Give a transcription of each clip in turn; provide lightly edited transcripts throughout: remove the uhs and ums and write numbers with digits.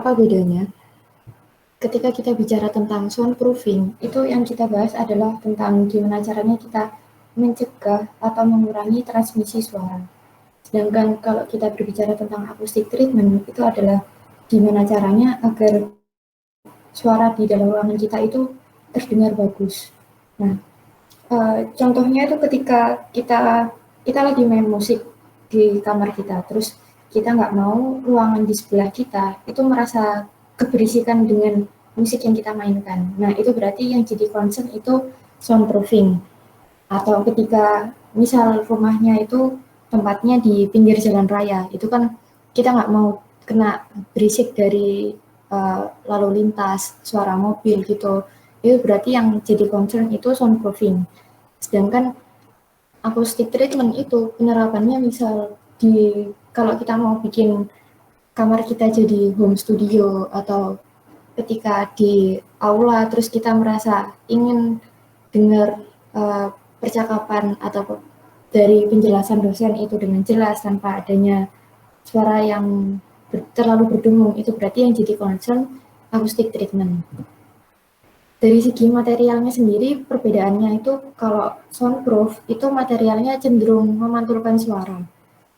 apa bedanya? Ketika kita bicara tentang soundproofing, itu yang kita bahas adalah tentang gimana caranya kita mencegah atau mengurangi transmisi suara. Sedangkan kalau kita berbicara tentang acoustic treatment, itu adalah gimana caranya agar suara di dalam ruangan kita itu terdengar bagus. Nah, contohnya itu ketika kita lagi main musik di kamar kita, terus kita nggak mau ruangan di sebelah kita itu merasa keberisikan dengan musik yang kita mainkan. Nah, itu berarti yang jadi concern itu soundproofing. Atau ketika misal rumahnya itu tempatnya di pinggir jalan raya, itu kan kita nggak mau kena berisik dari lalu lintas, suara mobil gitu. Itu berarti yang jadi concern itu soundproofing. Sedangkan acoustic treatment itu penerapannya misal di kalau kita mau bikin kamar kita jadi home studio atau ketika di aula terus kita merasa ingin dengar percakapan atau dari penjelasan dosen itu dengan jelas tanpa adanya suara yang terlalu berdengung, itu berarti yang jadi concern acoustic treatment. Dari segi materialnya sendiri, perbedaannya itu kalau soundproof itu materialnya cenderung memantulkan suara.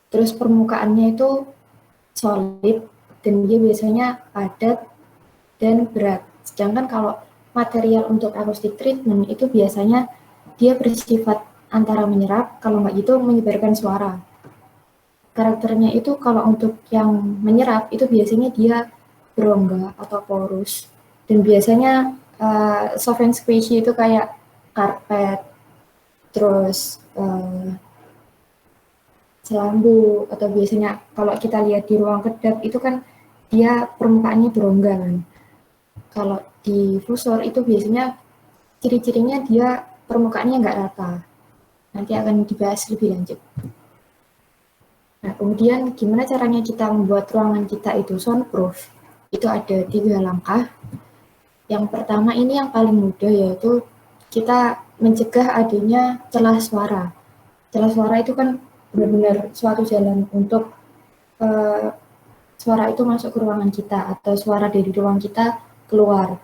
Terus permukaannya itu solid dan dia biasanya padat dan berat. Sedangkan kalau material untuk acoustic treatment itu biasanya dia bersifat antara menyerap, kalau nggak gitu menyebarkan suara. Karakternya itu kalau untuk yang menyerap itu biasanya dia berongga atau porus. Dan biasanya soft and squishy itu kayak karpet, terus selambu, atau biasanya kalau kita lihat di ruang kedap itu kan dia permukaannya berongga kan. Kalau di fusor itu biasanya ciri-cirinya dia permukaannya nggak rata. Nanti akan dibahas lebih lanjut. Nah, kemudian gimana caranya kita membuat ruangan kita itu soundproof? Itu ada 3 langkah. Yang pertama ini yang paling mudah, yaitu kita mencegah adanya celah suara. Celah suara itu kan benar-benar suatu jalan untuk suara itu masuk ke ruangan kita atau suara dari ruang kita keluar.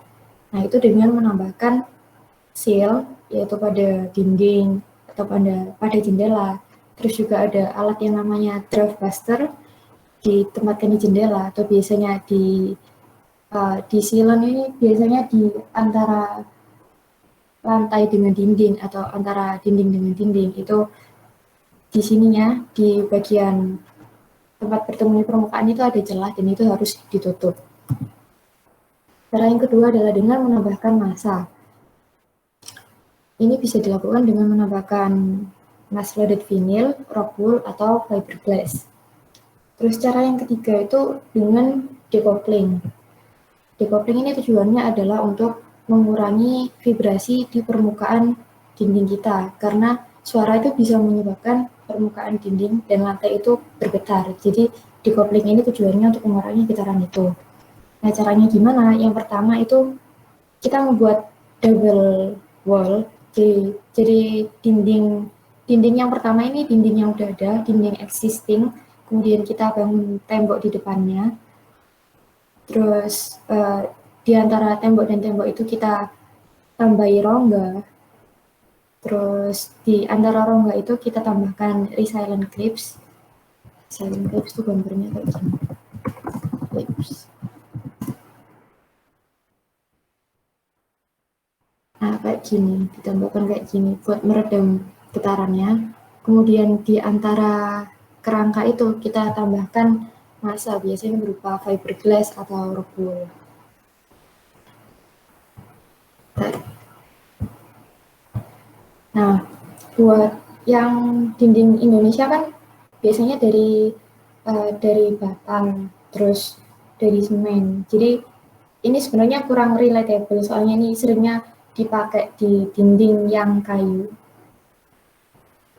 Nah, itu dengan menambahkan seal, yaitu pada dinding atau pada jendela. Terus juga ada alat yang namanya draft buster, ditempatkan di jendela atau biasanya di silon ini biasanya di antara lantai dengan dinding atau antara dinding dengan dinding. Itu di sininya di bagian tempat bertemu permukaan itu ada celah dan itu harus ditutup. Cara yang kedua adalah dengan menambahkan massa. Ini bisa dilakukan dengan menambahkan mass loaded vinyl, rock wool, atau fiberglass. Terus cara yang ketiga itu dengan decoupling. Decoupling ini tujuannya adalah untuk mengurangi vibrasi di permukaan dinding kita, karena suara itu bisa menyebabkan permukaan dinding dan lantai itu bergetar. Jadi decoupling ini tujuannya untuk mengurangi getaran itu. Nah, caranya gimana? Yang pertama itu kita membuat double wall. Jadi dinding yang pertama ini dinding yang udah ada, dinding existing. Kemudian kita bangun tembok di depannya. Terus di antara tembok dan tembok itu kita tambahi rongga. Terus di antara rongga itu kita tambahkan resilient clips. Resilient clips itu gambarnya kayak gini. Clips. Nah, kayak gini, ditambahkan kayak gini buat meredam getarannya. Kemudian di antara kerangka itu kita tambahkan massa, biasanya berupa fiberglass atau rock wool. Nah, buat yang dinding Indonesia kan biasanya dari batang, terus dari semen. Jadi ini sebenarnya kurang relatable, soalnya ini seringnya dipakai di dinding yang kayu.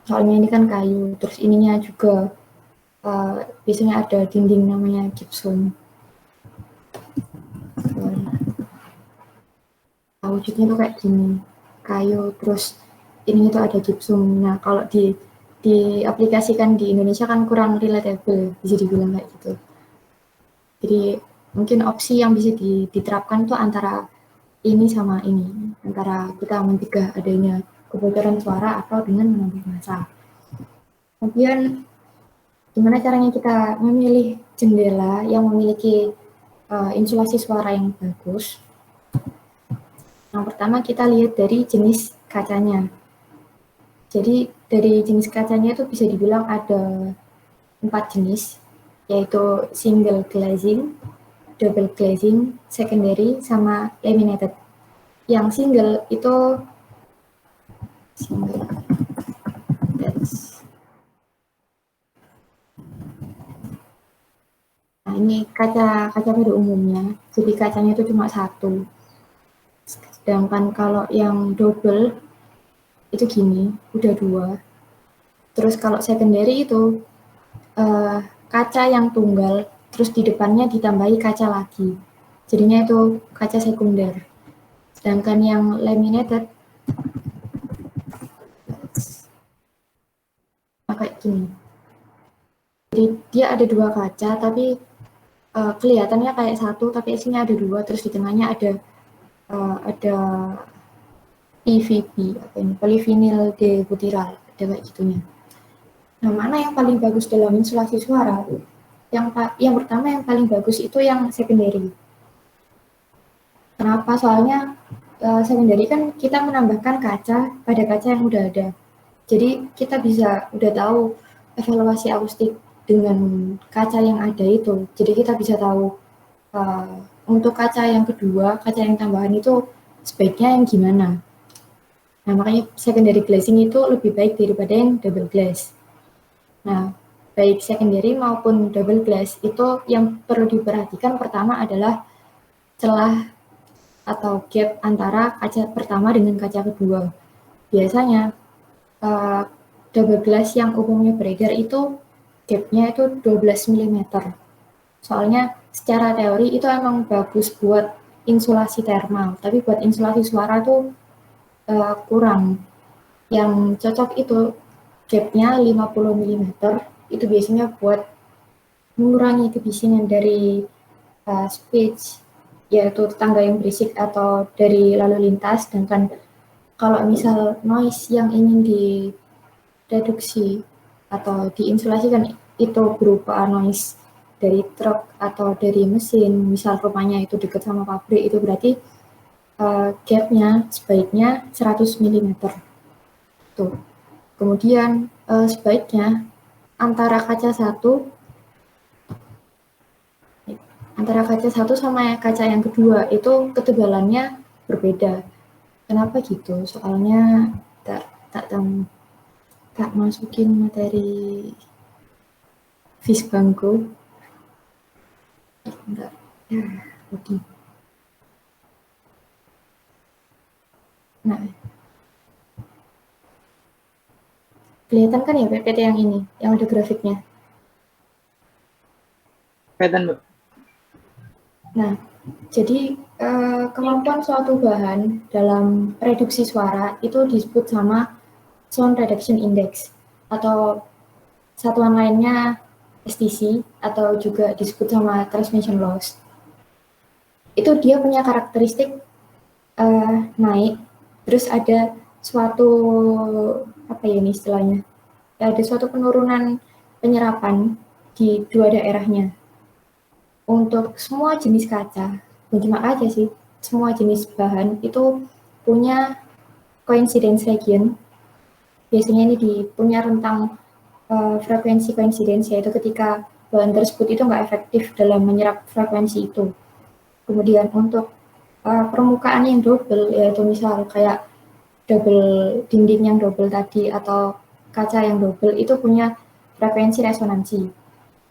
Soalnya ini kan kayu, terus ininya juga biasanya ada dinding namanya gypsum. Wujudnya tuh kayak gini, kayu, terus ini tuh ada gypsum. Nah, kalau diaplikasikan di Indonesia kan kurang relatable, bisa dibilang kayak gitu. Jadi mungkin opsi yang bisa diterapkan itu antara ini sama ini, antara kita mencegah adanya kebocoran suara atau dengan menambah massa. Kemudian gimana caranya kita memilih jendela yang memiliki insulasi suara yang bagus? Yang pertama kita lihat dari jenis kacanya. Jadi dari jenis kacanya itu bisa dibilang ada 4 jenis, yaitu single glazing, double glazing, secondary, sama laminated. Yang single itu nah ini kaca pada umumnya, jadi kacanya itu cuma satu. Sedangkan kalau yang double itu gini, udah dua. Terus kalau secondary itu kaca yang tunggal, terus di depannya ditambahi kaca lagi. Jadinya itu kaca sekunder. Sedangkan yang laminated kayak gini. Jadi dia ada dua kaca, tapi kelihatannya kayak satu, tapi isinya ada dua. Terus di tengahnya ada PVB, apa ini, polyvinyl dibutyral, ada kayak gitunya. Nah, mana yang paling bagus dalam insulasi suara? Yang pertama yang paling bagus itu yang secondary. Kenapa? Soalnya secondary kan kita menambahkan kaca pada kaca yang udah ada. Jadi kita bisa udah tahu evaluasi akustik dengan kaca yang ada itu. Jadi kita bisa tahu untuk kaca yang kedua, kaca yang tambahan itu sebaiknya yang gimana. Nah, makanya secondary glazing itu lebih baik daripada yang double glass. Nah, baik secondary maupun double glass itu yang perlu diperhatikan pertama adalah celah atau gap antara kaca pertama dengan kaca kedua. Biasanya double glass yang umumnya beredar itu gapnya itu 12 mm. Soalnya secara teori itu emang bagus buat insulasi thermal, tapi buat insulasi suara tuh kurang. Yang cocok itu gapnya 50 mm, itu biasanya buat mengurangi kebisingan dari speech, yaitu tetangga yang berisik atau dari lalu lintas. Sedangkan kalau misal noise yang ingin direduksi atau diinsulasikan itu berupa noise dari truk atau dari mesin, misal rumahnya itu dekat sama pabrik, itu berarti gapnya sebaiknya 100 mm. Tuh. Kemudian sebaiknya antara kaca satu sama kaca yang kedua itu ketebalannya berbeda. Kenapa gitu? Soalnya tak masukin materi Fisbangku. Enggak. Ya, oke. Nah, kelihatan kan ya PPT yang ini, yang ada grafiknya? Kelihatan, Bu. Nah, jadi kemampuan suatu bahan dalam reduksi suara itu disebut sama Sound Reduction Index, atau satuan lainnya STC, atau juga disebut sama transmission loss. Itu dia punya karakteristik naik, terus ada suatu apa ya ini istilahnya, ada suatu penurunan penyerapan di dua daerahnya. Untuk semua jenis kaca, bukan cuma kaca sih, semua jenis bahan itu punya coincidence region. Biasanya ini punya rentang frekuensi coincidence, yaitu ketika bahan tersebut itu nggak efektif dalam menyerap frekuensi itu. Kemudian untuk permukaan yang double, yaitu misal kayak double dinding yang double tadi atau kaca yang double, itu punya frekuensi resonansi.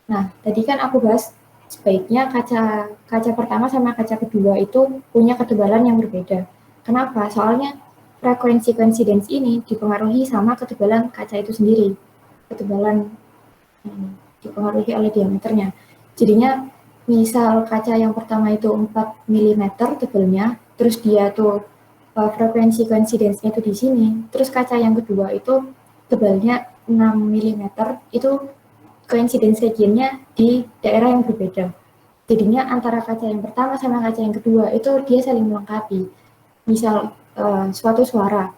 Nah, tadi kan aku bahas sebaiknya kaca pertama sama kaca kedua itu punya ketebalan yang berbeda. Kenapa? Soalnya frekuensi coincidence ini dipengaruhi sama ketebalan kaca itu sendiri. Ketebalan dipengaruhi oleh diameternya. Jadinya misal kaca yang pertama itu 4 mm tebalnya, terus dia tuh frekuensi coincidence-nya itu di sini, terus kaca yang kedua itu tebalnya 6 mm, itu coincidence region-nya di daerah yang berbeda. Jadinya antara kaca yang pertama sama kaca yang kedua itu dia saling melengkapi. Misal suatu suara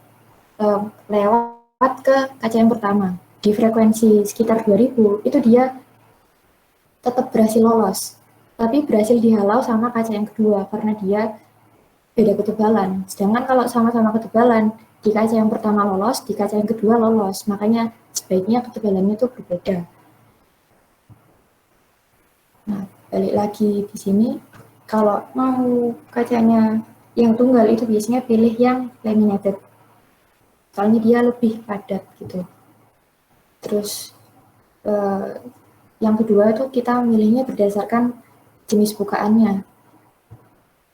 lewat ke kaca yang pertama di frekuensi sekitar 2000, itu dia tetap berhasil lolos, tapi berhasil dihalau sama kaca yang kedua karena dia beda ketebalan. Sedangkan kalau sama-sama ketebalan, di kaca yang pertama lolos, di kaca yang kedua lolos. Makanya sebaiknya ketebalannya itu berbeda. Nah, balik lagi di sini, kalau mau kacanya yang tunggal itu biasanya pilih yang laminated. Soalnya dia lebih padat gitu. Terus yang kedua itu kita milihnya berdasarkan jenis bukaannya.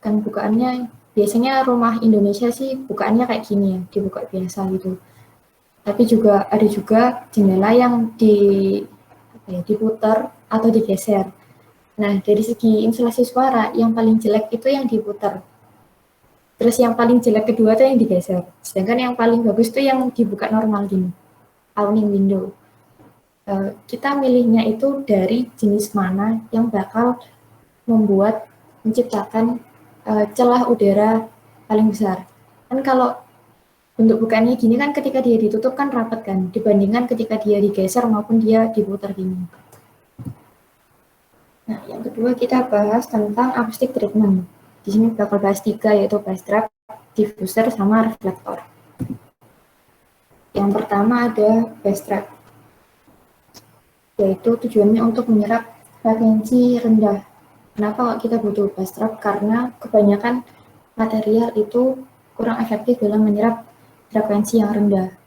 Kan bukaannya biasanya rumah Indonesia sih bukaannya kayak gini ya, dibuka biasa gitu. Tapi juga ada juga jendela yang diputar atau digeser. Nah, dari segi insulasi suara, yang paling jelek itu yang diputar. Terus yang paling jelek kedua tuh yang digeser. Sedangkan yang paling bagus tuh yang dibuka normal gini, awning window. Kita milihnya itu dari jenis mana yang bakal menciptakan celah udara paling besar. Kan kalau bentuk bukaannya gini kan ketika dia ditutup kan rapat kan, dibandingkan ketika dia digeser maupun dia diputar gini. Nah, yang kedua kita bahas tentang acoustic treatment. Di sini bakal bahas 3, yaitu bass trap, diffuser, sama reflektor. Yang pertama ada bass trap, yaitu tujuannya untuk menyerap frekuensi rendah. Kenapa kok kita butuh bass trap? Karena kebanyakan material itu kurang efektif dalam menyerap frekuensi yang rendah.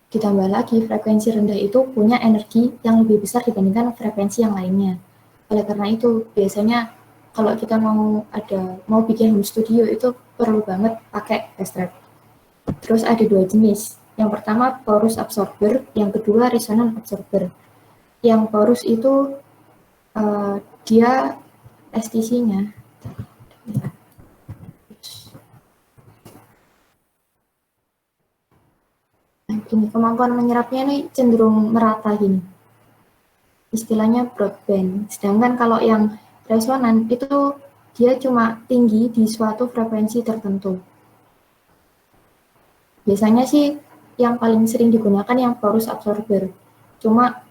Ditambah lagi, frekuensi rendah itu punya energi yang lebih besar dibandingkan frekuensi yang lainnya. Oleh karena itu, biasanya kalau kita mau bikin home studio itu perlu banget pakai bass trap. Terus ada 2 jenis. Yang pertama porous absorber, yang kedua resonant absorber. Yang porous itu dia STC-nya gini, kemampuan menyerapnya ini cenderung merata gini. Istilahnya broadband. Sedangkan kalau yang resonan itu dia cuma tinggi di suatu frekuensi tertentu. Biasanya sih yang paling sering digunakan yang porous absorber. Cuma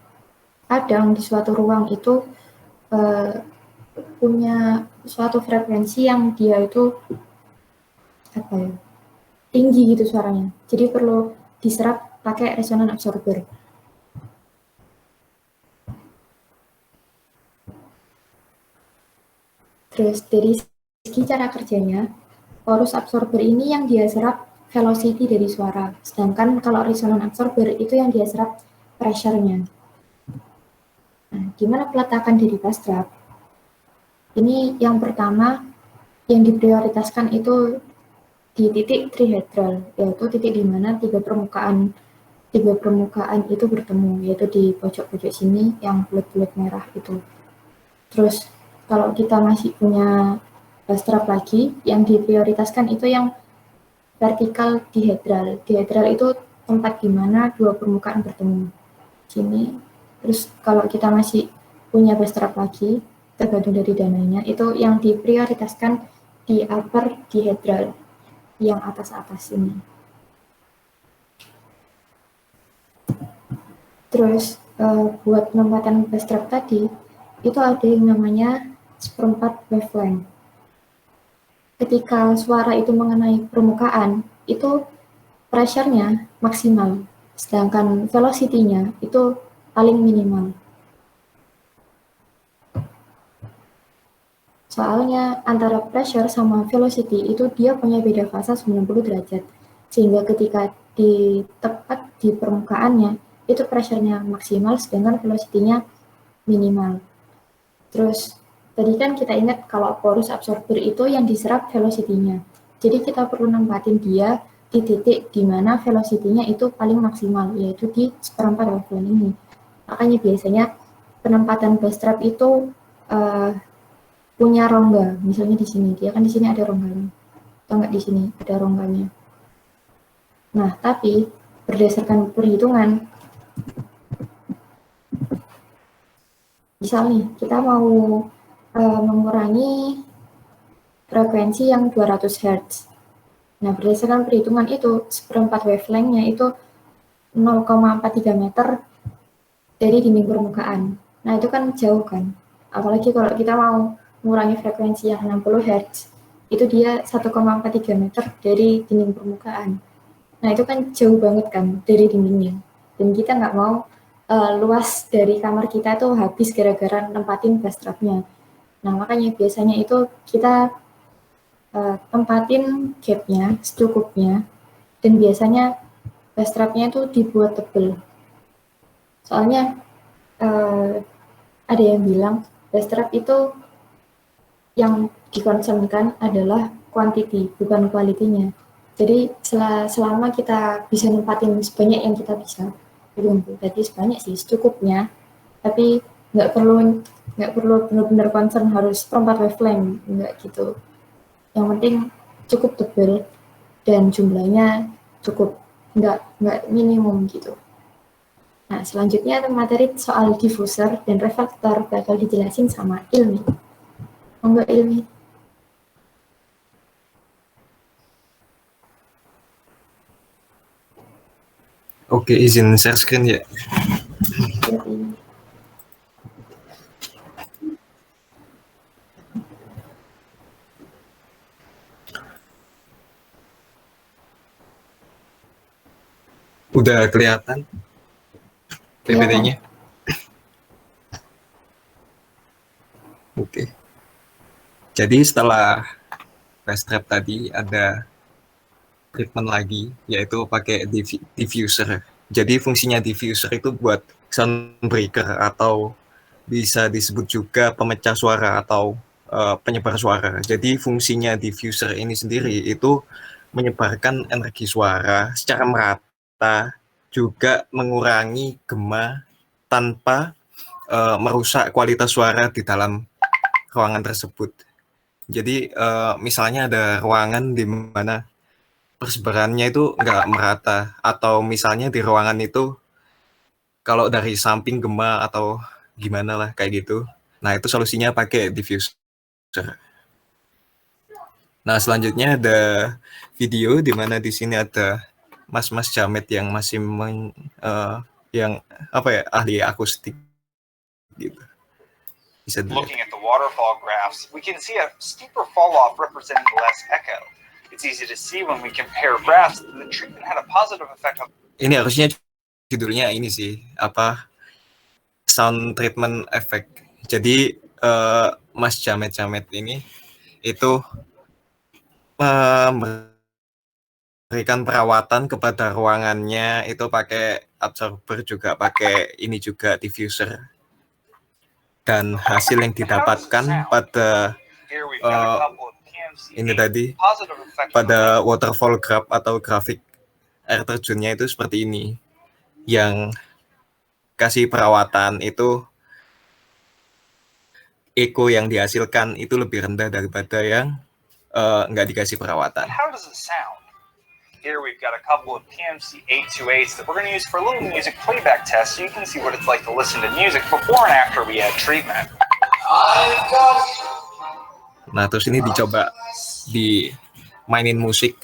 kadang di suatu ruang itu punya suatu frekuensi yang dia itu tinggi gitu suaranya. Jadi perlu diserap pakai resonant absorber. Terus dari segi cara kerjanya, porous absorber ini yang dia serap velocity dari suara. Sedangkan kalau resonant absorber itu yang dia serap pressure-nya. Nah, gimana peletakan dari bass trap? Ini yang pertama yang diprioritaskan itu di titik trihedral, yaitu titik di mana tiga permukaan itu bertemu, yaitu di pojok-pojok sini yang bulat-bulat merah itu. Terus kalau kita masih punya bass trap lagi, yang diprioritaskan itu yang vertikal dihedral. Dihedral itu tempat di mana dua permukaan bertemu. Sini. Terus kalau kita masih punya bass trap lagi, tergantung dari dananya, itu yang diprioritaskan di upper dihedral, yang atas-atas ini. Terus buat penempatan bass trap tadi, itu ada yang namanya seperempat wavelength. Ketika suara itu mengenai permukaan, itu pressure-nya maksimal, sedangkan velocity-nya itu paling minimal. Soalnya antara pressure sama velocity itu dia punya beda fasa 90 derajat. Sehingga ketika tepat di permukaannya, itu pressure-nya maksimal, sedangkan velocity-nya minimal. Terus, tadi kan kita ingat kalau porous absorber itu yang diserap velocity-nya. Jadi kita perlu nempatin dia di titik di mana velocity-nya itu paling maksimal, yaitu di seperempat wavelength ini. Makanya biasanya penempatan bass trap itu punya rongga. Misalnya di sini, dia kan di sini ada rongganya. Atau enggak di sini ada rongganya. Nah, tapi berdasarkan perhitungan, misal nih, kita mau mengurangi frekuensi yang 200 Hz. Nah, berdasarkan perhitungan itu, seperempat wavelength-nya itu 0,43 meter dari dinding permukaan. Nah, itu kan jauh kan. Apalagi kalau kita mau mengurangi frekuensi yang 60 Hz, itu dia 1,43 meter dari dinding permukaan. Nah, itu kan jauh banget kan dari dindingnya. Dan kita nggak mau luas dari kamar kita tuh habis gara-gara nempatin bass trap-nya. Nah, makanya biasanya itu kita tempatin gap-nya secukupnya, dan biasanya bass trap-nya itu dibuat tebal. Soalnya ada yang bilang bass trap itu yang dikonsumsikan adalah quantity, bukan quality-nya. Jadi selama kita bisa nempatin sebanyak yang kita bisa, belum berarti sebanyak sih secukupnya, tapi nggak perlu benar-benar concern harus perempat wavelength, nggak gitu. Yang penting cukup tebal dan jumlahnya cukup, nggak minimum gitu. Nah, selanjutnya materi soal diffuser dan reflektor bakal dijelasin sama Ilmi. Monggo Ilmi. Oke, izin share screen ya. Udah kelihatan PPT-nya? Oke. Jadi setelah bass trap tadi ada treatment lagi, yaitu pakai diffuser. Jadi fungsinya diffuser itu buat sound breaker, atau bisa disebut juga pemecah suara atau penyebar suara. Jadi fungsinya diffuser ini sendiri itu menyebarkan energi suara secara merata, juga mengurangi gema tanpa merusak kualitas suara di dalam ruangan tersebut. Jadi misalnya ada ruangan di mana persebarannya itu nggak merata, atau misalnya di ruangan itu kalau dari samping gema atau gimana lah kayak gitu. Nah, itu solusinya pakai diffuser. Nah, selanjutnya ada video di mana di sini ada mas-mas jamet yang masih yang apa ya, ahli akustik gitu. Bisa dilihat. Looking at the waterfall graphs, we can see a steeper fall off representing less echo. It's easy to see when we compare graphs that the treatment had a positive effect on. Ini harusnya judulnya ini sih, apa, sound treatment effect. Jadi mas jamet-jamet ini itu memberikan perawatan kepada ruangannya itu pakai absorber, juga pakai ini juga diffuser. Dan hasil yang didapatkan pada ini tadi, pada waterfall graph atau grafik air terjunnya itu seperti ini. Yang kasih perawatan itu eko yang dihasilkan itu lebih rendah daripada yang nggak dikasih perawatan. Here we've got a couple of PMC 828s that we're going to use for a little music playback test, so you can see what it's like to listen to music before and after we add treatment. Nah, terus ini dicoba dimainin musik,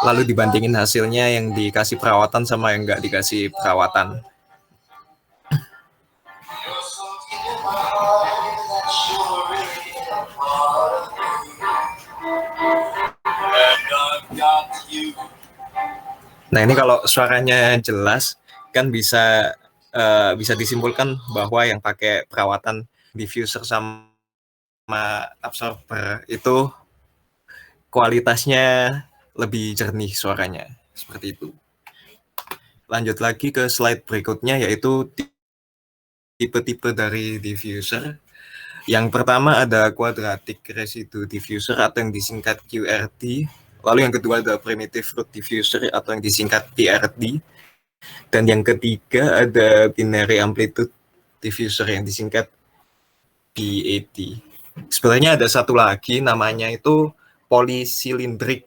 lalu dibandingin hasilnya yang dikasih perawatan sama yang nggak dikasih perawatan. Nah, ini kalau suaranya jelas kan bisa disimpulkan bahwa yang pakai perawatan diffuser sama absorber itu kualitasnya lebih jernih suaranya, seperti itu. Lanjut lagi ke slide berikutnya, yaitu tipe-tipe dari diffuser. Yang pertama ada quadratic residue diffuser atau yang disingkat QRD. Lalu yang kedua ada primitive root diffuser atau yang disingkat PRD. Dan yang ketiga ada binary amplitude diffuser yang disingkat BAD. Sebenarnya ada satu lagi namanya itu polycylindric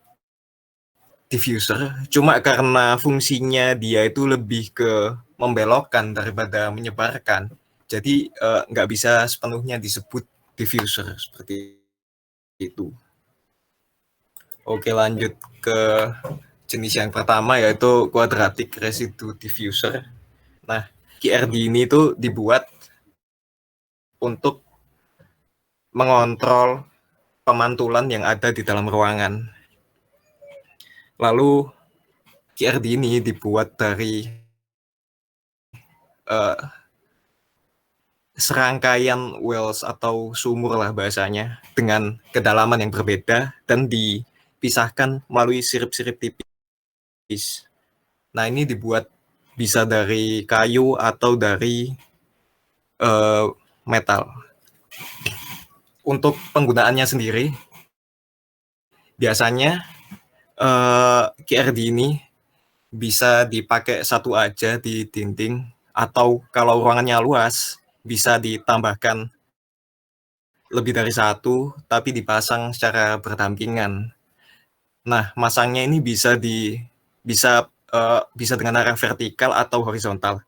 diffuser. Cuma karena fungsinya dia itu lebih ke membelokkan daripada menyebarkan, jadi nggak bisa sepenuhnya disebut diffuser seperti itu. Oke, lanjut ke jenis yang pertama yaitu quadratic residue diffuser. Nah, QRD ini tuh dibuat untuk mengontrol pemantulan yang ada di dalam ruangan. Lalu QRD ini dibuat dari serangkaian wells atau sumur lah bahasanya dengan kedalaman yang berbeda dan dipisahkan melalui sirip-sirip tipis. Nah, ini dibuat bisa dari kayu atau dari metal. Untuk penggunaannya sendiri, biasanya QRD ini bisa dipakai satu aja di dinding, atau kalau ruangannya luas, bisa ditambahkan lebih dari satu, tapi dipasang secara berdampingan. Nah, masangnya ini bisa dengan arah vertikal atau horizontal.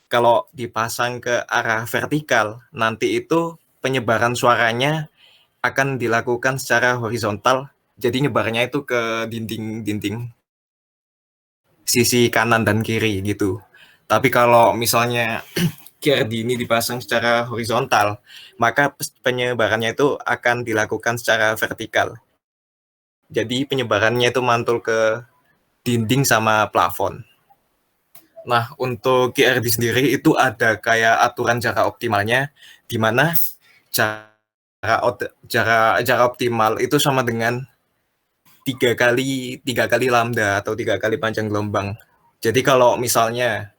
Kalau dipasang ke arah vertikal, nanti itu penyebaran suaranya akan dilakukan secara horizontal, jadi nyebarnya itu ke dinding-dinding sisi kanan dan kiri gitu. Tapi kalau misalnya QRD ini dipasang secara horizontal, maka penyebarannya itu akan dilakukan secara vertikal. Jadi penyebarannya itu mantul ke dinding sama plafon. Nah, untuk QRD sendiri itu ada kayak aturan jarak optimalnya, di mana jarak optimal itu sama dengan 3 kali lambda atau 3 kali panjang gelombang. Jadi kalau misalnya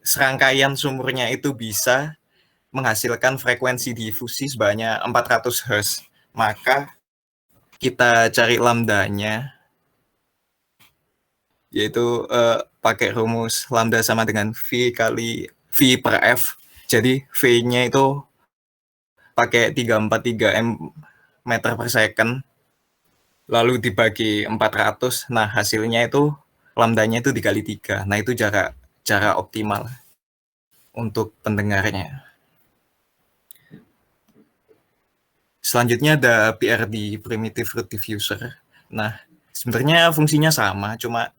serangkaian sumurnya itu bisa menghasilkan frekuensi difusi sebanyak 400 Hz, maka kita cari lambdanya, yaitu pakai rumus lambda sama dengan V kali V per F. Jadi V-nya itu pakai 343 meter per second, lalu dibagi 400, nah hasilnya itu lambdanya itu dikali 3. Nah, itu jarak optimal untuk pendengarnya. Selanjutnya ada PRD, Primitive Root Diffuser. Nah, sebenarnya fungsinya sama, cuma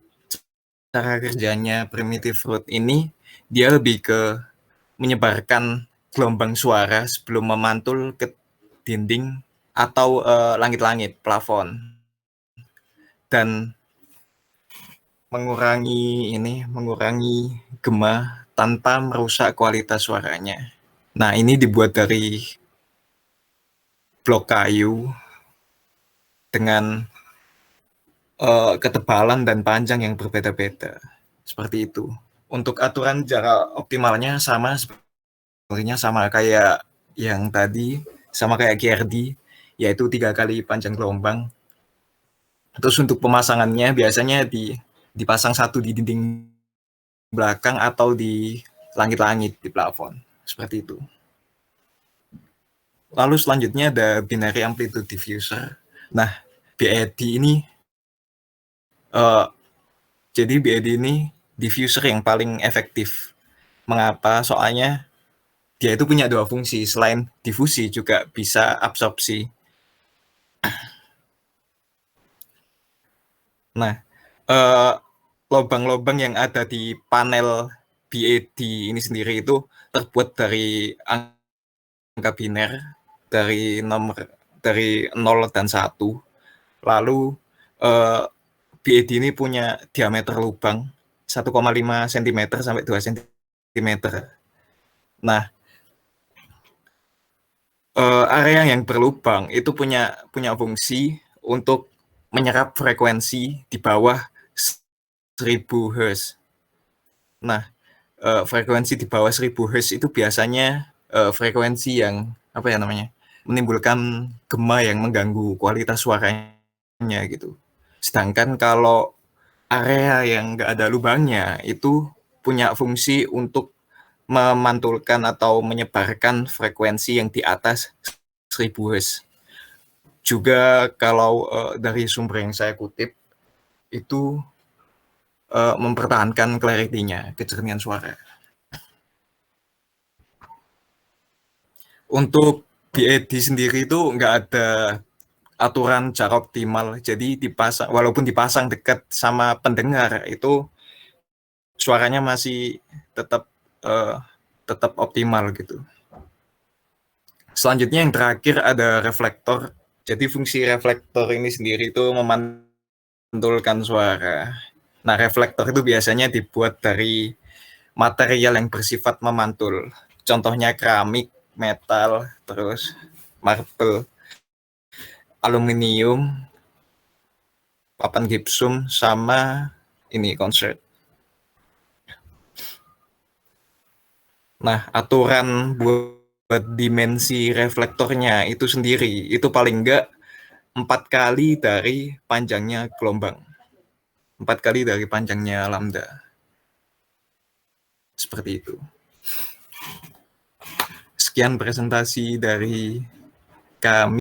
cara kerjanya Primitive Root ini dia lebih ke menyebarkan gelombang suara sebelum memantul ke dinding atau langit-langit, plafon, dan mengurangi gema tanpa merusak kualitas suaranya. Nah, ini dibuat dari blok kayu dengan ketebalan dan panjang yang berbeda-beda. Seperti itu. Untuk aturan jarak optimalnya sebenarnya sama kayak yang tadi, sama kayak QRD, yaitu 3 kali panjang gelombang. Terus untuk pemasangannya biasanya dipasang satu di dinding belakang atau di langit-langit di plafon. Seperti itu. Lalu selanjutnya ada binary amplitude diffuser. Nah, BAD ini jadi BAD ini diffuser yang paling efektif. Mengapa? Soalnya dia itu punya 2 fungsi. Selain difusi juga bisa absorpsi. Nah, lubang-lubang yang ada di panel BAD ini sendiri itu terbuat dari angka biner, dari 0 dan 1. Lalu BAD ini punya diameter lubang 1,5 cm sampai 2 cm. Nah, area yang berlubang itu punya fungsi untuk menyerap frekuensi di bawah 1000 Hz. Nah, frekuensi di bawah 1000 Hz itu biasanya frekuensi yang menimbulkan gema yang mengganggu kualitas suaranya gitu. Sedangkan kalau area yang nggak ada lubangnya itu punya fungsi untuk memantulkan atau menyebarkan frekuensi yang di atas 1000 Hz. Juga kalau dari sumber yang saya kutip, itu mempertahankan clarity-nya, kejernihan suara. Untuk DAD sendiri itu nggak ada aturan jarak optimal, jadi walaupun dipasang dekat sama pendengar itu suaranya masih tetap optimal gitu. Selanjutnya yang terakhir ada reflektor. Jadi fungsi reflektor ini sendiri itu memantulkan suara. Nah, reflektor itu biasanya dibuat dari material yang bersifat memantul. Contohnya keramik, metal, terus marble, aluminium, papan gipsum, sama ini konsert. Nah, aturan buat dimensi reflektornya itu sendiri, itu paling enggak 4 kali dari panjangnya gelombang. 4 kali dari panjangnya lambda. Seperti itu. Sekian presentasi dari kami.